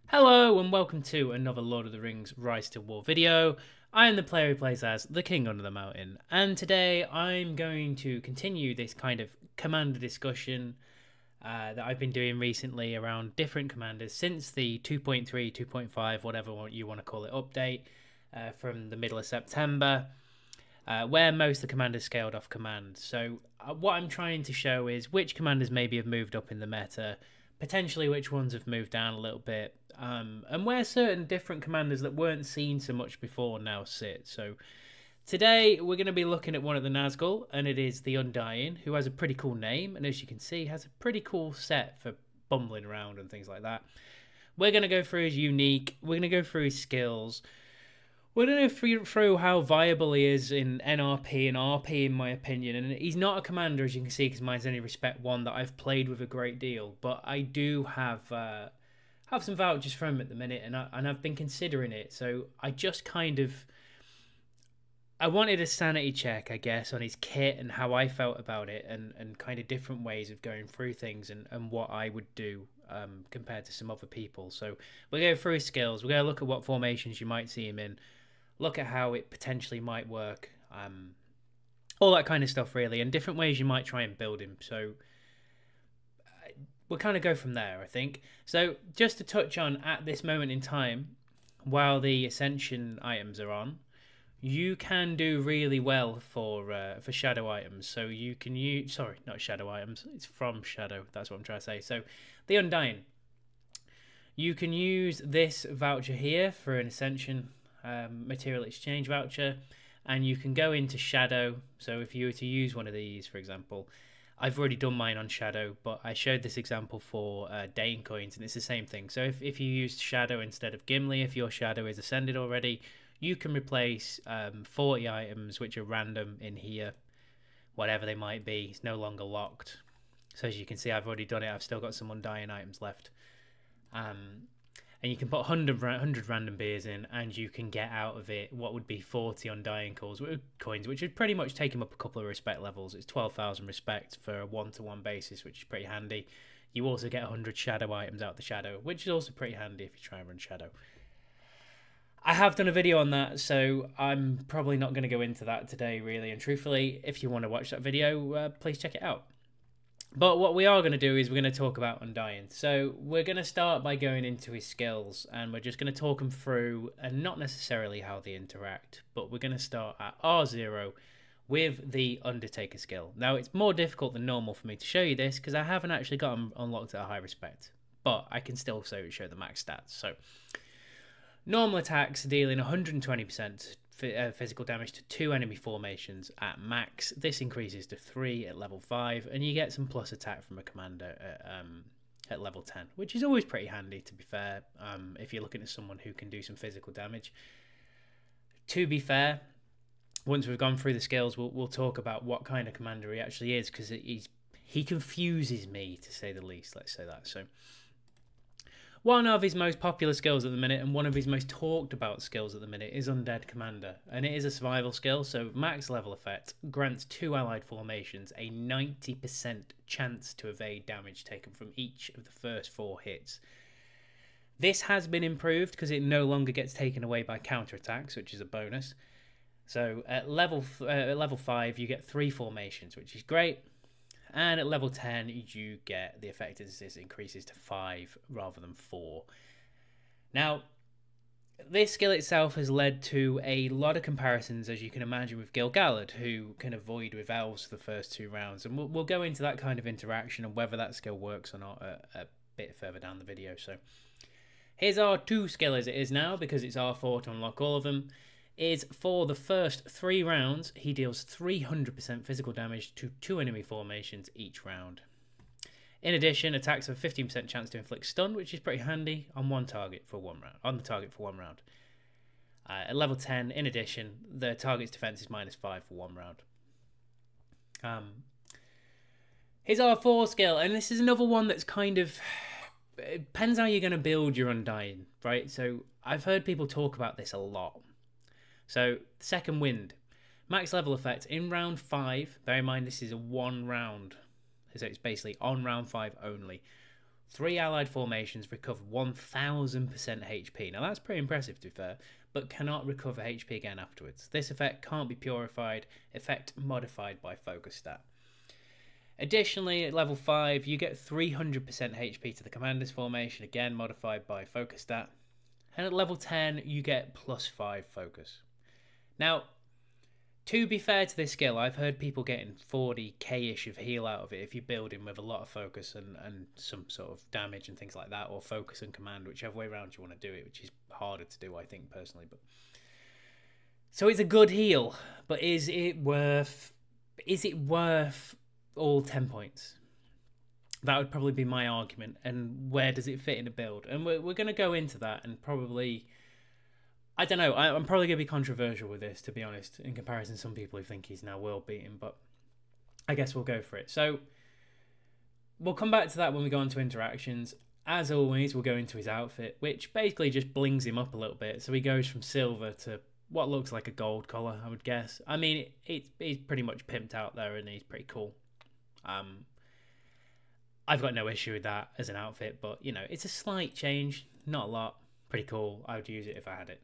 Hello and welcome to another Lord of the Rings Rise to War video. I am the player who plays as the King Under the Mountain, and today I'm going to continue this kind of commander discussion that I've been doing recently around different commanders since the 2.3, 2.5, whatever you want to call it, update from the middle of September, where most of the commanders scaled off command. So what I'm trying to show is which commanders maybe have moved up in the meta, potentially which ones have moved down a little bit, and where certain different commanders that weren't seen so much before now sit. So today we're going to be looking at one of the Nazgul, and it is the Undying, who has a pretty cool name, and as you can see has a pretty cool set for bumbling around and things like that. We're going to go through his unique, we're going to go through his skills, we're going to go through how viable he is in NRP and RP, in my opinion. And he's not a commander, as you can see, because mine's only respect 1 that I've played with a great deal. But I do have some vouchers for him at the minute, and I've been considering it. So I just I wanted a sanity check, I guess, on his kit and how I felt about it, and kind of different ways of going through things and what I would do compared to some other people. So we'll go through his skills. We're going to look at what formations you might see him in. Look at how it potentially might work, all that kind of stuff really, and different ways you might try and build him. So we'll kind of go from there, I think. So just to touch on, at this moment in time, while the Ascension items are on, you can do really well for shadow items. So you can use, sorry, not shadow items, it's from shadow, that's what I'm trying to say. So the Undying, you can use this voucher here for an Ascension material exchange voucher, and you can go into shadow. So if you were to use one of these, for example, I've already done mine on shadow, but I showed this example for Dane coins, and it's the same thing. So if you used shadow instead of Gimli, if your shadow is ascended already, you can replace 40 items which are random in here, whatever they might be. It's no longer locked. So as you can see, I've already done it. I've still got some Undying items left. And you can put 100 random beers in, and you can get out of it what would be 40 Undying coins, which would pretty much take him up a couple of respect levels. It's 12,000 respect for a 1-to-1 basis, which is pretty handy. You also get 100 shadow items out the shadow, which is also pretty handy if you try and run shadow. I have done a video on that, so I'm probably not going to go into that today, really. And truthfully, if you want to watch that video, please check it out. But what we are going to do is we're going to talk about Undying. So we're going to start by going into his skills, and we're just going to talk them through, and not necessarily how they interact, but we're going to start at R0 with the Undertaker skill. Now, it's more difficult than normal for me to show you this because I haven't actually got him unlocked at a high respect, but I can still show the max stats. So normal attacks dealing 120% physical damage to 2 enemy formations at max. This increases to 3 at level 5, and you get some plus attack from a commander at level 10, which is always pretty handy, to be fair, if you're looking at someone who can do some physical damage. To be fair, once we've gone through the skills, we'll talk about what kind of commander he actually is, because he confuses me, to say the least. Let's say that. So one of his most popular skills at the minute, and one of his most talked about skills at the minute, is Undead Commander. And it is a survival skill, so max level effect grants 2 allied formations a 90% chance to evade damage taken from each of the first 4 hits. This has been improved because it no longer gets taken away by counterattacks, which is a bonus. So at level 5, you get 3 formations, which is great. And at level 10, you get the effectiveness increases to 5 rather than 4. Now, this skill itself has led to a lot of comparisons, as you can imagine, with Gil-galad, who can avoid with elves for the first 2 rounds. And we'll go into that kind of interaction and whether that skill works or not a bit further down the video. So here's our 2 skill as it is now, because it's R4 to unlock all of them. Is for the first 3 rounds, he deals 300% physical damage to 2 enemy formations each round. In addition, attacks have a 15% chance to inflict stun, which is pretty handy on the target for 1 round. At level 10, in addition, the target's defense is -5 for 1 round. His R4 skill, and this is another one that's kind of, it depends how you're going to build your Undying, right? So I've heard people talk about this a lot. So, Second Wind. Max level effect in round 5. Bear in mind, this is a 1 round. So it's basically on round 5 only. 3 allied formations recover 1000% HP. Now that's pretty impressive to be fair, but cannot recover HP again afterwards. This effect can't be purified, effect modified by focus stat. Additionally, at level 5, you get 300% HP to the commander's formation, again modified by focus stat. And at level 10, you get +5 focus. Now, to be fair to this skill, I've heard people getting 40k-ish of heal out of it if you build him with a lot of focus and some sort of damage and things like that, or focus and command, whichever way around you want to do it, which is harder to do, I think, personally. But so it's a good heal, but is it worth all 10 points? That would probably be my argument. And where does it fit in a build? And we're going to go into that, and probably, I don't know, I'm probably going to be controversial with this, to be honest, in comparison to some people who think he's now world beaten, but I guess we'll go for it. So we'll come back to that when we go on to interactions. As always, we'll go into his outfit, which basically just blings him up a little bit. So he goes from silver to what looks like a gold collar, I would guess. I mean, he's pretty much pimped out there, and he's pretty cool. I've got no issue with that as an outfit, but, you know, it's a slight change, not a lot. Pretty cool. I would use it if I had it.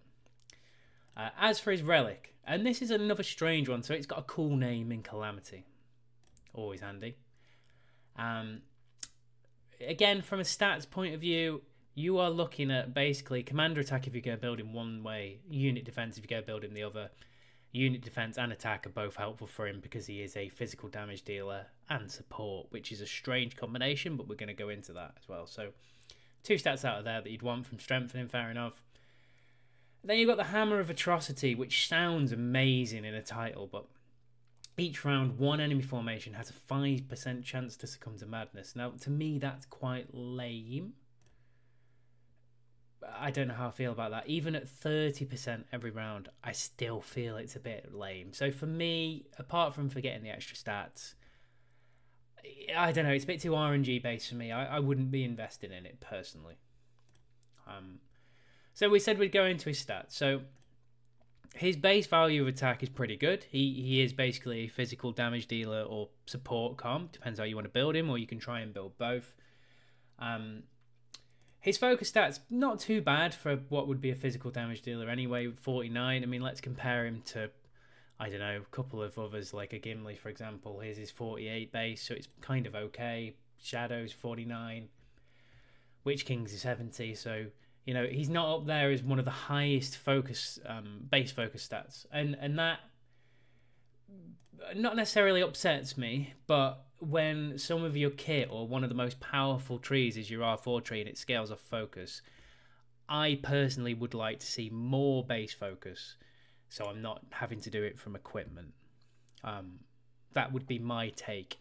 As for his relic, and this is another strange one, so it's got a cool name in Calamity. Always handy. Again, from a stats point of view, you are looking at basically commander attack if you go build him one way, unit defense if you go build him the other. Unit defense and attack are both helpful for him because he is a physical damage dealer and support, which is a strange combination, but we're going to go into that as well. So 2 stats out of there that you'd want from strengthening, fair enough. Then you've got the Hammer of Atrocity, which sounds amazing in a title, but each round, one enemy formation has a 5% chance to succumb to madness. Now, to me, that's quite lame. I don't know how I feel about that. Even at 30% every round, I still feel it's a bit lame. So for me, apart from forgetting the extra stats, I don't know, it's a bit too RNG based for me. I wouldn't be invested in it personally. So we said we'd go into his stats. So his base value of attack is pretty good. He is basically a physical damage dealer or support comp. Depends how you want to build him, or you can try and build both. His focus stats, not too bad for what would be a physical damage dealer anyway, 49. I mean, let's compare him to, I don't know, a couple of others, like a Gimli, for example. Here's his 48 base, so it's kind of okay. Shadow's 49. Witch King's 70, so, you know, he's not up there as one of the highest focus, base focus stats. And that not necessarily upsets me, but when some of your kit or one of the most powerful trees is your R4 tree and it scales off focus, I personally would like to see more base focus, so I'm not having to do it from equipment. That would be my take.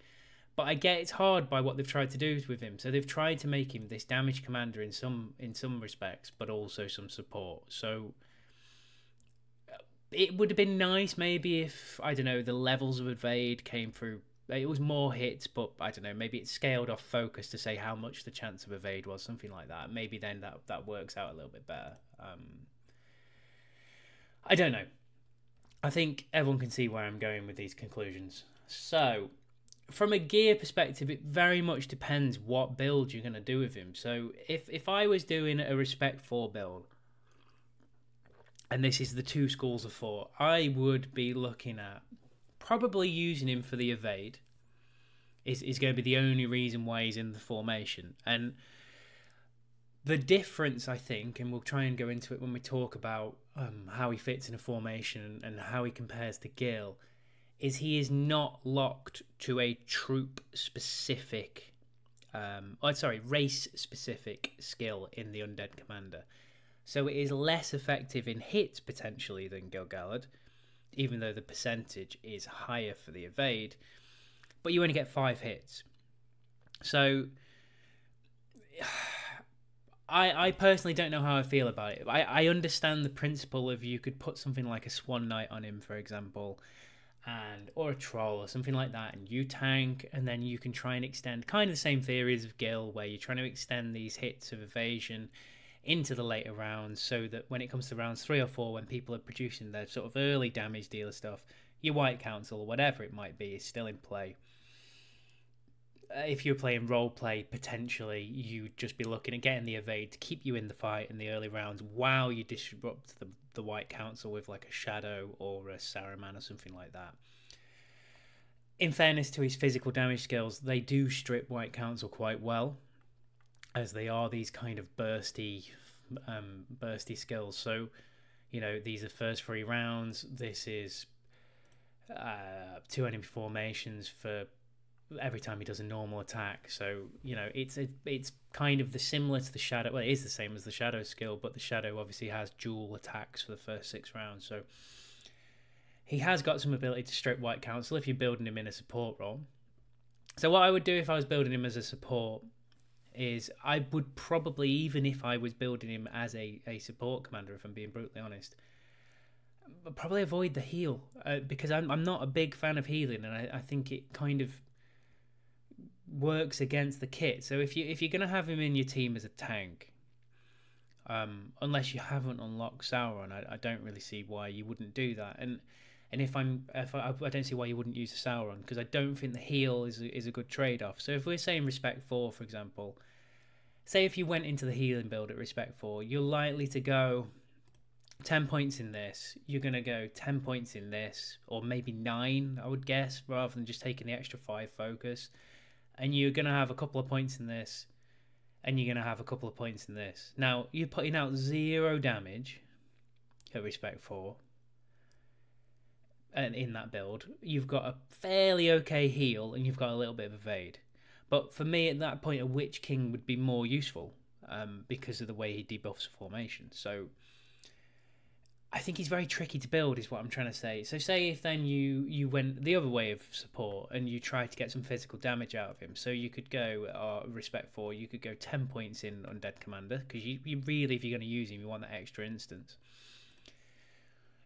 But I get it's hard by what they've tried to do with him. So they've tried to make him this damage commander in some respects, but also some support. So it would have been nice maybe if, I don't know, the levels of evade came through. It was more hits, but I don't know, maybe it scaled off focus to say how much the chance of evade was, something like that. Maybe then that works out a little bit better. I don't know. I think everyone can see where I'm going with these conclusions. So, from a gear perspective, it very much depends what build you're going to do with him. So, if I was doing a Respect 4 build, and this is the 2 schools of thought, I would be looking at probably using him for the evade. Is going to be the only reason why he's in the formation. And the difference, I think, and we'll try and go into it when we talk about how he fits in a formation and how he compares to Gil, is he is not locked to a troop-specific, race-specific skill in the Undead Commander. So it is less effective in hits, potentially, than Gil-galad, even though the percentage is higher for the evade, but you only get 5 hits. So I personally don't know how I feel about it. I understand the principle of you could put something like a Swan Knight on him, for example, or a Troll or something like that, and you tank, and then you can try and extend kind of the same theories of Gil, where you're trying to extend these hits of evasion into the later rounds, so that when it comes to rounds 3 or 4, when people are producing their sort of early damage dealer stuff, your White Council or whatever it might be is still in play. if you're playing role play, potentially you'd just be looking at getting the evade to keep you in the fight in the early rounds while you disrupt the White Council with like a Shadow or a Saruman or something like that. In fairness to his physical damage skills, they do strip White Council quite well, as they are these kind of bursty skills. So, you know, these are first 3 rounds. This is 2 enemy formations for every time he does a normal attack. So, you know, it's kind of similar to the Shadow. Well, it is the same as the Shadow skill, but the Shadow obviously has dual attacks for the first 6 rounds. So he has got some ability to strip White Council if you're building him in a support role. So what I would do if I was building him as a support is I would probably, even if I was building him as a support commander, if I'm being brutally honest, I'd probably avoid the heal, because I'm not a big fan of healing, and I think it kind of works against the kit. So if you're going to have him in your team as a tank, unless you haven't unlocked Sauron, I don't really see why you wouldn't do that. And I don't see why you wouldn't use a Sauron, because I don't think the heal is a good trade-off. So if we're saying Respect 4, for example, say if you went into the healing build at Respect 4, you're likely to go 10 points in this, you're going to go 10 points in this, or maybe 9, I would guess, rather than just taking the extra 5 focus. And you're going to have a couple of points in this, and you're going to have a couple of points in this. Now, you're putting out 0 damage at Respect 4. And in that build, you've got a fairly okay heal, and you've got a little bit of evade. But for me, at that point, a Witch King would be more useful, because of the way he debuffs a formation. So I think he's very tricky to build, is what I'm trying to say. So say if then you went the other way of support and you tried to get some physical damage out of him. So you could go, Respect 4, you could go 10 points in Undead Commander, because you really, if you're going to use him, you want that extra instance.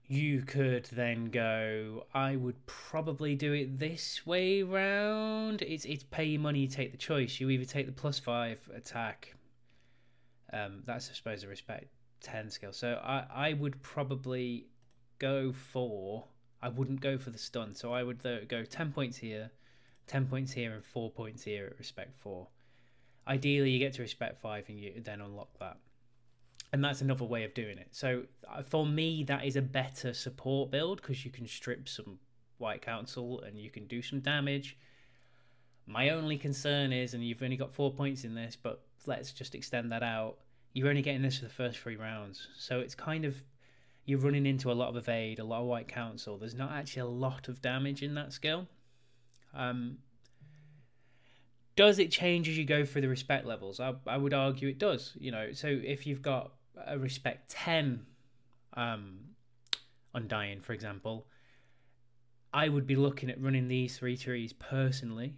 You could then go, I would probably do it this way round. It's pay your money, you take the choice. You either take the +5 attack. That's, I suppose, a Respect 10 skill. So I would probably go for, I wouldn't go for the stun. So I would go 10 points here, 10 points here, and 4 points here at Respect 4. Ideally, you get to Respect 5 and you then unlock that. And that's another way of doing it. So for me, that is a better support build, because you can strip some White Council and you can do some damage. My only concern is, and you've only got 4 points in this, but let's just extend that out. You're only getting this for the first 3 rounds. So it's kind of, you're running into a lot of evade, a lot of White Council. There's not actually a lot of damage in that skill. Does it change as you go through the Respect levels? I would argue it does. You know, so if you've got a Respect 10 Undying, for example, I would be looking at running these 3 trees personally,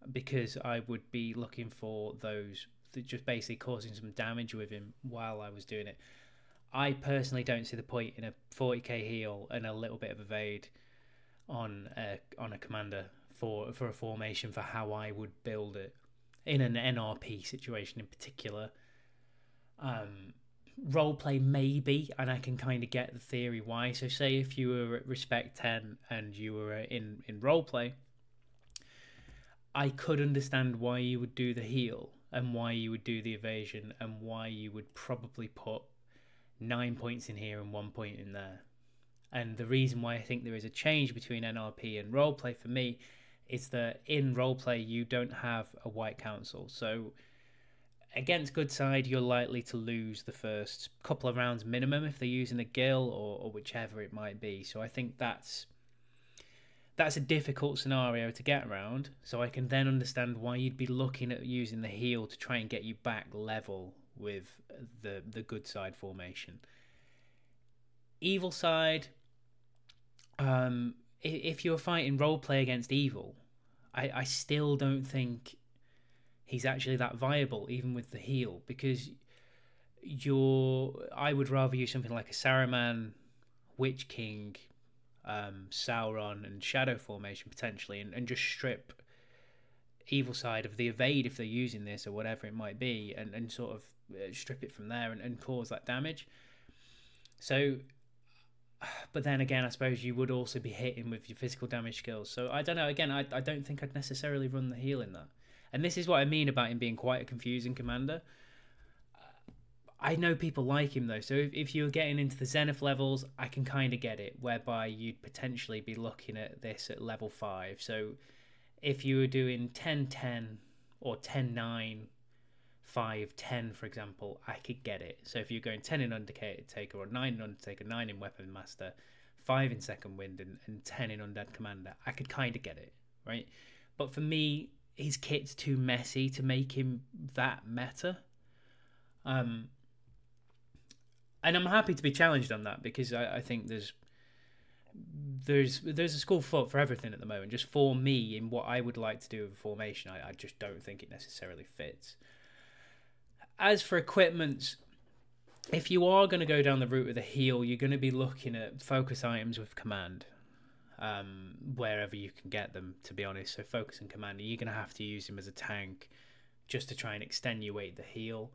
because I would be looking for those that just basically causing some damage with him while I was doing it. I personally don't see the point in a 40k heal and a little bit of evade on a commander for a formation for how I would build it in an NRP situation in particular. Roleplay maybe, and I can kind of get the theory why. So say if you were at Respect 10 and you were in roleplay, I could understand why you would do the heal and why you would do the evasion and why you would probably put 9 points in here and 1 point in there. And the reason why I think there is a change between NRP and roleplay for me is that in roleplay you don't have a White Council. So against good side, you're likely to lose the first couple of rounds minimum if they're using a Gill or whichever it might be. So I think that's a difficult scenario to get around. So I can then understand why you'd be looking at using the heal to try and get you back level with the good side formation. Evil side, if you're fighting roleplay against evil, I still don't think he's actually that viable, even with the heal, because I would rather use something like a Saruman, Witch King, Sauron, and Shadow formation potentially, and just strip evil side of the evade if they're using this or whatever it might be, and sort of strip it from there and cause that damage. So But then again, I suppose you would also be hitting with your physical damage skills. So I don't know. Again, I don't think I'd necessarily run the heal in that. And this is what I mean about him being quite a confusing commander. I know people like him though. So if you're getting into the Zenith levels, I can kind of get it, whereby you'd potentially be looking at this at level 5. So if you were doing 10-10 or 10-9, 5-10, for example, I could get it. So if you're going 10 in Undertaker Taker, or 9 in Undertaker, 9 in Weapon Master, 5 in Second Wind, and 10 in Undead Commander, I could kind of get it, right? But for me, his kit's too messy to make him that meta. And I'm happy to be challenged on that, because I think there's a school for everything at the moment. Just for me, in what I would like to do with a formation, I just don't think it necessarily fits. As for equipment, if you are going to go down the route of the heal, you're going to be looking at focus items with command, wherever you can get them, to be honest. So focus and command, you're going to have to use him as a tank just to try and extenuate the heal.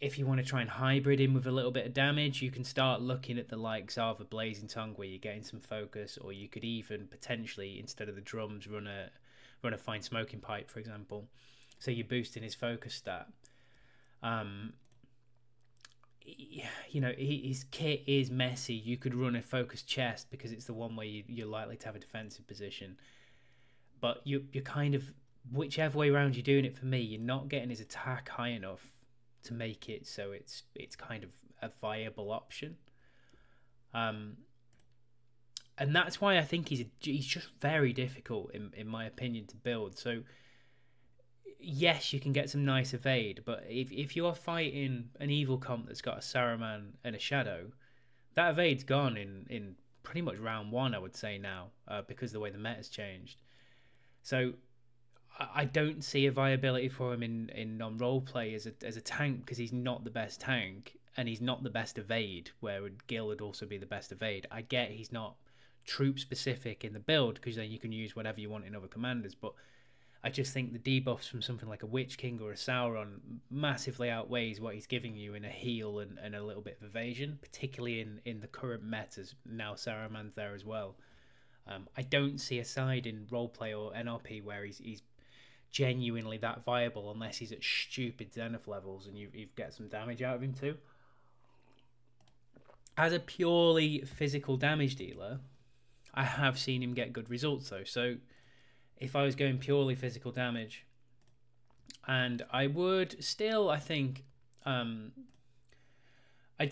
If you want to try and hybrid him with a little bit of damage, you can start looking at the likes of a Blazing Tongue, where you're getting some focus, or you could even potentially, instead of the drums, run a Fine Smoking Pipe, for example. So you're boosting his focus stat. You know, his kit is messy. You could run a focused chest, because it's the one where you're likely to have a defensive position. But you're kind of, whichever way around you're doing it, for me, you're not getting his attack high enough to make it so it's kind of a viable option. And that's why I think he's just very difficult, in my opinion, to build. So yes, you can get some nice evade, but if you're fighting an evil comp that's got a Saruman and a Shadow, that evade's gone in pretty much round 1, I would say now, because of the way the meta's changed. So I don't see a viability for him in non-role play as a tank, because he's not the best tank, and he's not the best evade, where Gil would also be the best evade. I get he's not troop specific in the build, because then you can use whatever you want in other commanders, but I just think the debuffs from something like a Witch King or a Sauron massively outweighs what he's giving you in a heal and a little bit of evasion, particularly in the current metas. Now Saruman's there as well. I don't see a side in roleplay or NRP where he's genuinely that viable, unless he's at stupid Zenith levels and you get some damage out of him too. As a purely physical damage dealer, I have seen him get good results though. So if I was going purely physical damage, and I would still, I think, I'd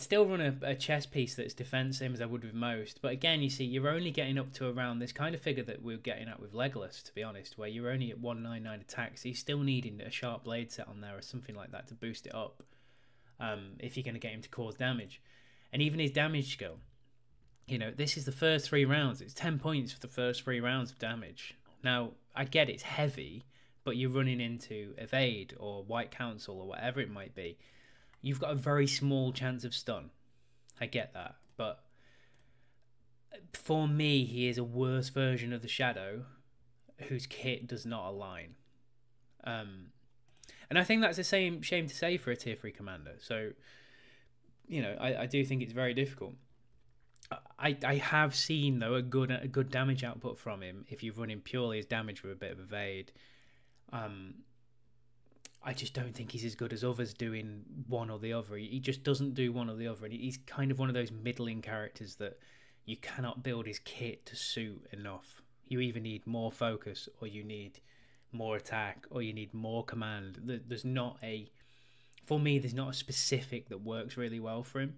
still run a chest piece that's defense, same as I would with most. But again, you see, you're only getting up to around this kind of figure that we're getting at with Legolas, to be honest, where you're only at 199 attacks. So you're still needing a sharp blade set on there or something like that to boost it up, if you're going to get him to cause damage. And even his damage skill, you know, this is the first 3 rounds. It's 10 points for the first 3 rounds of damage. Now, I get it's heavy, but you're running into Evade or White Council or whatever it might be. You've got a very small chance of stun. I get that. But for me, he is a worse version of the Shadow whose kit does not align. And I think that's a shame to say for a tier 3 commander. So, you know, I do think it's very difficult. I have seen, though, a good damage output from him if you're running purely as damage with a bit of evade. I just don't think he's as good as others doing one or the other. He just doesn't do one or the other, and he's kind of one of those middling characters that you cannot build his kit to suit enough. You either need more focus, or you need more attack, or you need more command. There's not a, for me, there's not a specific that works really well for him.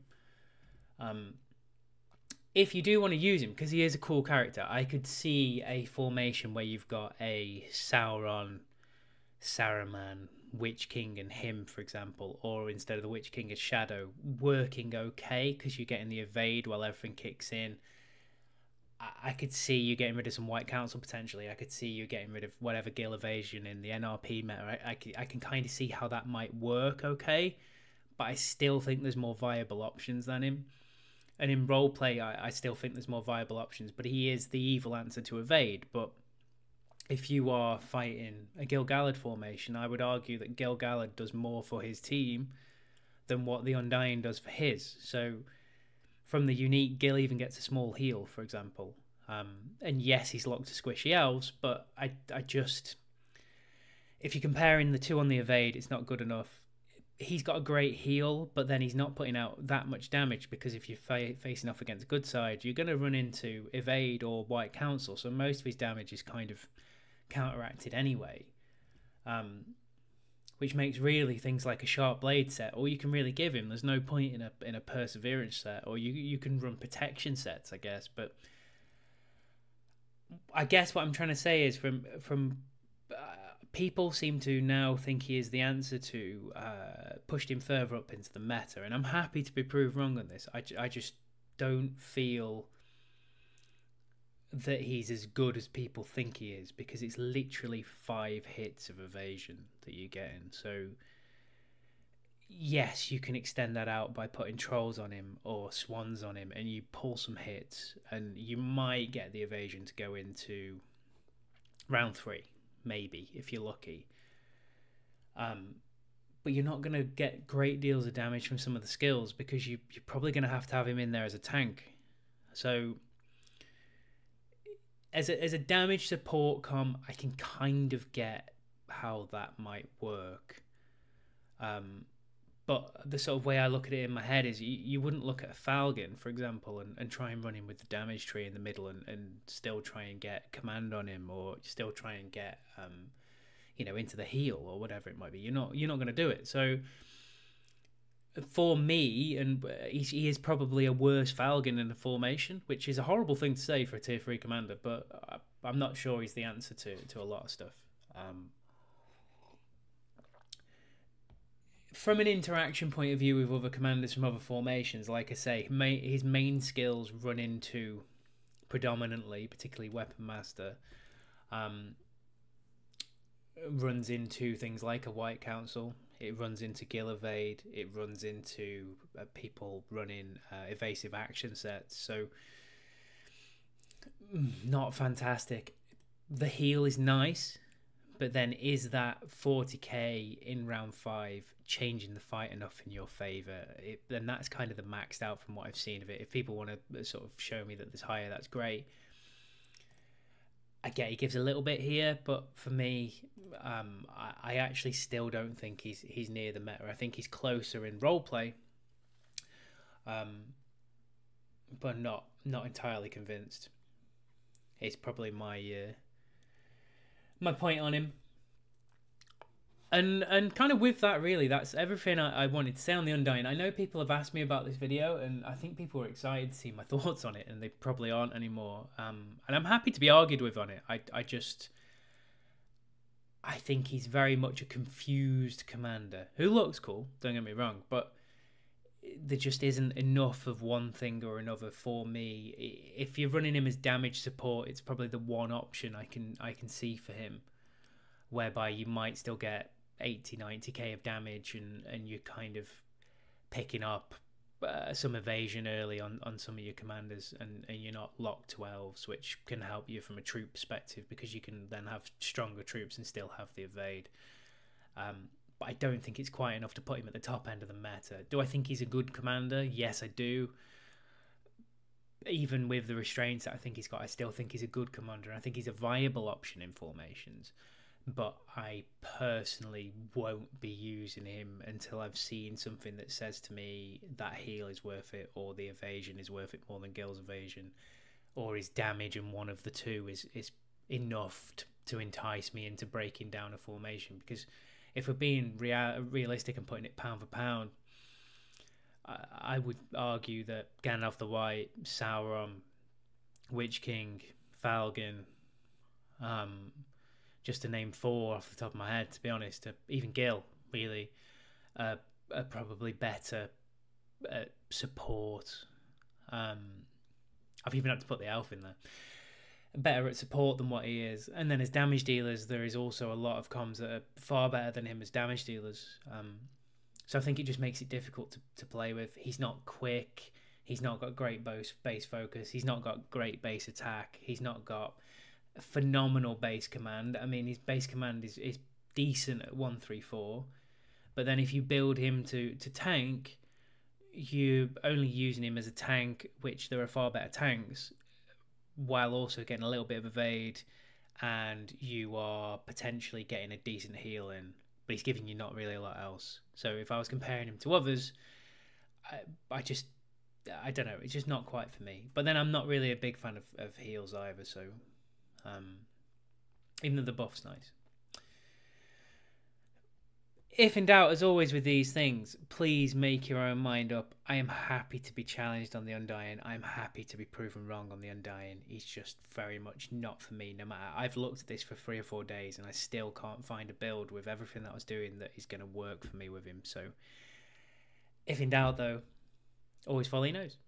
If you do want to use him, because he is a cool character, I could see a formation where you've got a Sauron, Saruman, Witch King and him, for example, or instead of the Witch King, a Shadow, working okay, because you're getting the evade while everything kicks in. I could see you getting rid of some White Council potentially. I could see you getting rid of whatever Gil evasion in the NRP meta. I can kind of see how that might work okay, but I still think there's more viable options than him. And in roleplay, I still think there's more viable options, but he is the evil answer to evade. But if you are fighting a Gil-galad formation, I would argue that Gil-galad does more for his team than what the Undying does for his. So From the unique, Gil even gets a small heal, for example. And yes, he's locked to squishy elves, but I just, if you're comparing the two on the evade, it's not good enough. He's got a great heal, but then he's not putting out that much damage, because if you're facing off against good side, you're going to run into evade or white council, so most of his damage is kind of counteracted anyway. Which makes really things like a sharp blade set all you can really give him. There's no point in a perseverance set, or you can run protection sets, I guess. But I guess what I'm trying to say is from people seem to now think he is the answer to pushed him further up into the meta, and I'm happy to be proved wrong on this. I just don't feel that he's as good as people think he is, because it's literally 5 hits of evasion that you get in. So yes, you can extend that out by putting trolls on him or swans on him, and you pull some hits, and you might get the evasion to go into round 3, maybe, if you're lucky. But you're not going to get great deals of damage from some of the skills, because you're probably going to have him in there as a tank. So as a damage support com, I can kind of get how that might work. But the sort of way I look at it in my head is you wouldn't look at a Falcon, for example, and try and run him with the damage tree in the middle and still try and get command on him, or still try and get into the heal or whatever it might be. You're not going to do it. So for me, and he is probably a worse Falcon in the formation, which is a horrible thing to say for a tier 3 commander, but I'm not sure he's the answer to a lot of stuff. From an interaction point of view with other commanders from other formations, like I say, his main skills run into predominantly, particularly Weapon Master, runs into things like a White Council. It runs into Gil Evade. It runs into people running evasive action sets. So, not fantastic. The heal is nice, but then is that 40k in round 5 changing the fight enough in your favour? Then that's kind of the maxed out from what I've seen of it. If people want to sort of show me that there's higher, that's great. I get he gives a little bit here, but for me, I actually still don't think he's near the meta. I think he's closer in roleplay, but not entirely convinced. It's probably my point on him. And kind of with that, really, that's everything I wanted to say on the Undying. I know people have asked me about this video, and I think people are excited to see my thoughts on it, and they probably aren't anymore. And I'm happy to be argued with on it. I think he's very much a confused commander who looks cool, don't get me wrong, but there just isn't enough of one thing or another for me. If you're running him as damage support, it's probably the one option I can see for him, whereby you might still get 80-90k of damage, and you're kind of picking up some evasion early on some of your commanders, and you're not locked to elves, which can help you from a troop perspective, because you can then have stronger troops and still have the evade. But I don't think it's quite enough to put him at the top end of the meta. Do I think he's a good commander? Yes, I do. Even with the restraints that I think he's got, I still think he's a good commander, and I think he's a viable option in formations. But I personally won't be using him until I've seen something that says to me that heal is worth it, or the evasion is worth it more than Gil's evasion, or his damage in one of the two is enough to entice me into breaking down a formation. Because if we're being realistic and putting it pound for pound, I would argue that Gandalf the White, Sauron, Witch King, Falcon, just to name 4 off the top of my head, to be honest, even Gil, really, are probably better at support. I've even had to put the elf in there. Better at support than what he is. And then as damage dealers, there is also a lot of comms that are far better than him as damage dealers. So I think it just makes it difficult to play with. He's not quick. He's not got great base focus. He's not got great base attack. He's not got phenomenal base command. I mean, his base command is decent at 134, but then if you build him to tank, you're only using him as a tank, which there are far better tanks, while also getting a little bit of evade, and you are potentially getting a decent heal in, but he's giving you not really a lot else. So if I was comparing him to others, I don't know, it's just not quite for me. But then I'm not really a big fan of heals either, so even though the buff's nice. If in doubt, as always with these things, please make your own mind up. I am happy to be challenged on the Undying. I'm happy to be proven wrong on the Undying. He's just very much not for me. No matter, I've looked at this for 3 or 4 days and I still can't find a build with everything that I was doing that is going to work for me with him. So if in doubt, though, always follow your nose.